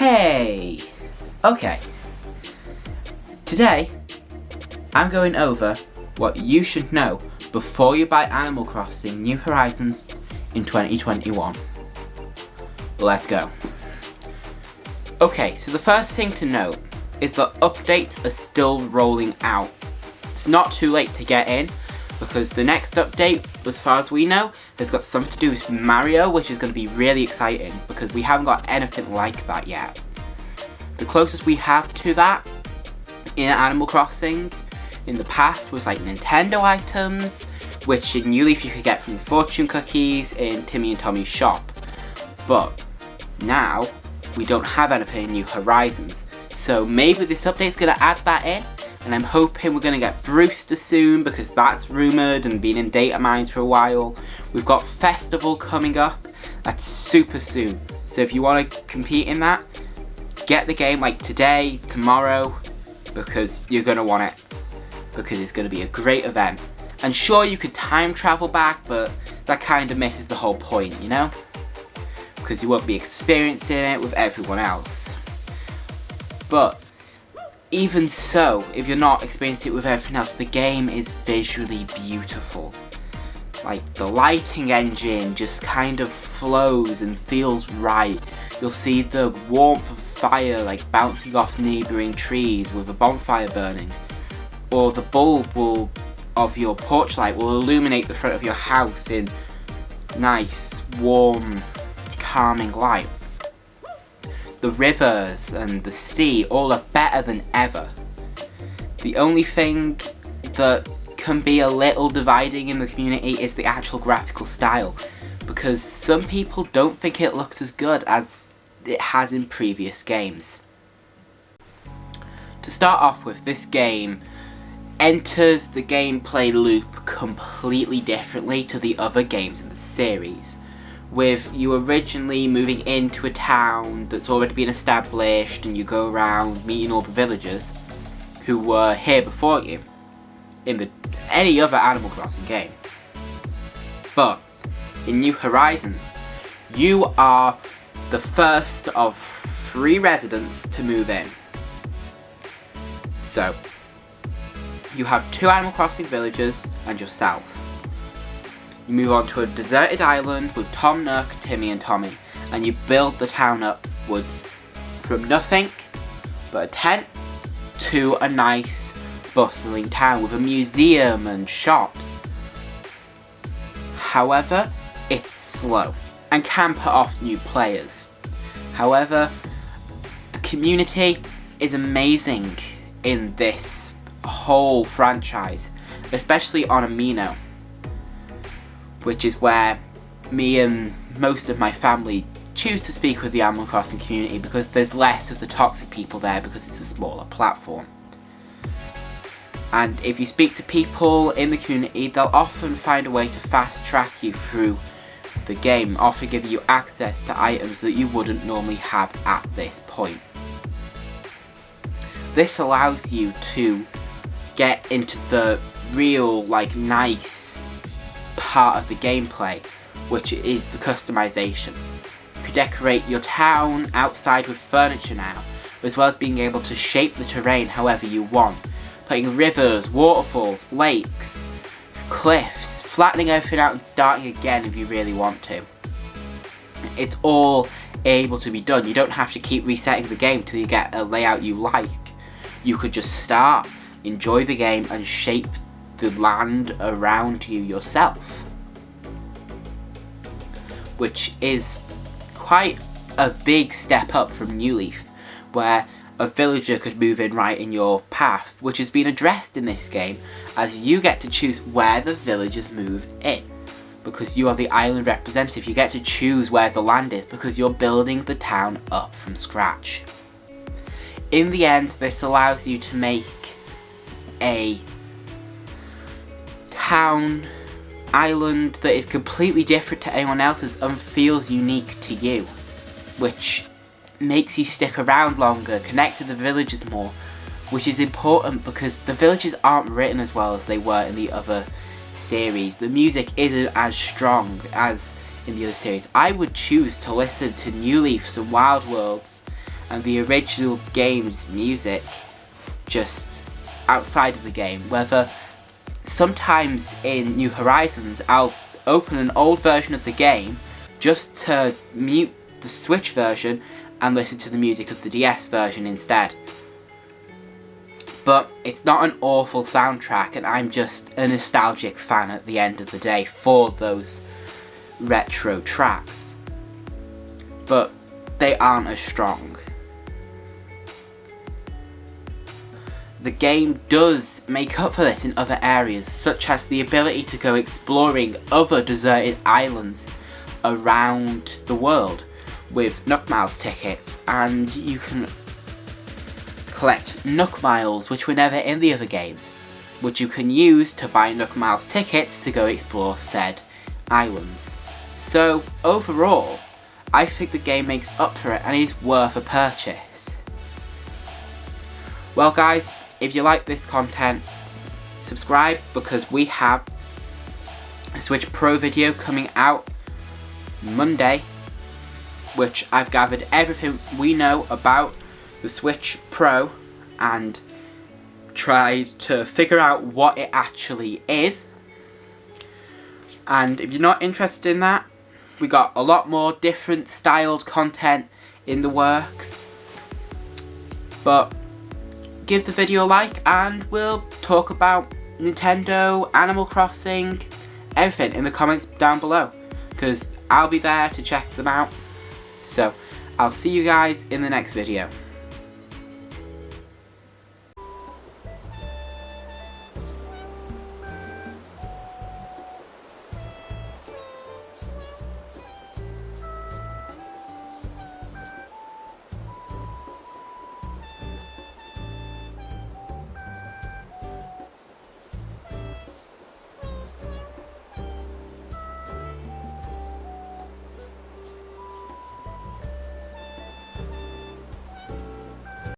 Hey! Okay. Today, I'm going over what you should know before you buy Animal Crossing New Horizons in 2021. Let's go. Okay, so the first thing to note is that updates are still rolling out. It's not too late to get in, because the next update, as far as we know, has got something to do with Mario, which is going to be really exciting, because we haven't got anything like that yet. The closest we have to that in Animal Crossing in the past was like Nintendo items, which in New Leaf you could get from the fortune cookies in Timmy and Tommy's shop. But now, we don't have anything in New Horizons, so maybe this update's going to add that in. And I'm hoping we're going to get Brewster soon, because that's rumoured and been in data mines for a while. We've got Festival coming up. That's super soon. So if you want to compete in that, get the game like today, tomorrow, because you're going to want it. Because it's going to be a great event. And sure, you could time travel back, but that kind of misses the whole point, you know? Because you won't be experiencing it with everyone else. But even so, if you're not experiencing it with everything else, the game is visually beautiful. Like, the lighting engine just kind of flows and feels right. You'll see the warmth of fire like bouncing off neighbouring trees with a bonfire burning. Or the bulb of your porch light will illuminate the front of your house in nice, warm, calming light. The rivers and the sea all are better than ever. The only thing that can be a little dividing in the community is the actual graphical style, because some people don't think it looks as good as it has in previous games. To start off with, this game enters the gameplay loop completely differently to the other games in the series, with you originally moving into a town that's already been established, and you go around meeting all the villagers who were here before you in any other Animal Crossing game. But in New Horizons, you are the first of 3 residents to move in. So you have 2 Animal Crossing villagers and yourself. You move on to a deserted island with Tom Nook, Timmy and Tommy, and you build the town upwards from nothing but a tent to a nice bustling town with a museum and shops. However, it's slow and can put off new players. However, the community is amazing in this whole franchise, especially on Amino, which is where me and most of my family choose to speak with the Animal Crossing community, because there's less of the toxic people there because it's a smaller platform. And if you speak to people in the community, they'll often find a way to fast track you through the game, often giving you access to items that you wouldn't normally have at this point. This allows you to get into the real, nice part of the gameplay, which is the customization. You can decorate your town outside with furniture now, as well as being able to shape the terrain however you want, putting rivers, waterfalls, lakes, cliffs, flattening everything out and starting again if you really want to. It's all able to be done. You don't have to keep resetting the game till you get a layout you like. You could just start, enjoy the game and shape the land around you yourself, which is quite a big step up from New Leaf, where a villager could move in right in your path, which has been addressed in this game, as you get to choose where the villagers move in. Because you are the island representative, you get to choose where the land is, because you're building the town up from scratch. In the end, this allows you to make a town island that is completely different to anyone else's and feels unique to you, which makes you stick around longer, connect to the villagers more, which is important because the villages aren't written as well as they were in the other series. The music isn't as strong as in the other series. I would choose to listen to New Leafs and Wild Worlds and the original game's music just outside of the game. Whether sometimes in New Horizons I'll open an old version of the game just to mute the Switch version and listen to the music of the DS version instead. But it's not an awful soundtrack, and I'm just a nostalgic fan at the end of the day for those retro tracks. But they aren't as strong. The game does make up for this in other areas, such as the ability to go exploring other deserted islands around the world with Nook Miles tickets, and you can collect Nook Miles, which were never in the other games, which you can use to buy Nook Miles tickets to go explore said islands. So overall, I think the game makes up for it and is worth a purchase. Well guys, if you like this content, subscribe, because we have a Switch Pro video coming out Monday, which I've gathered everything we know about the Switch Pro and tried to figure out what it actually is. And if you're not interested in that, we got a lot more different styled content in the works. But give the video a like and we'll talk about Nintendo, Animal Crossing, everything in the comments down below, because I'll be there to check them out. So I'll see you guys in the next video.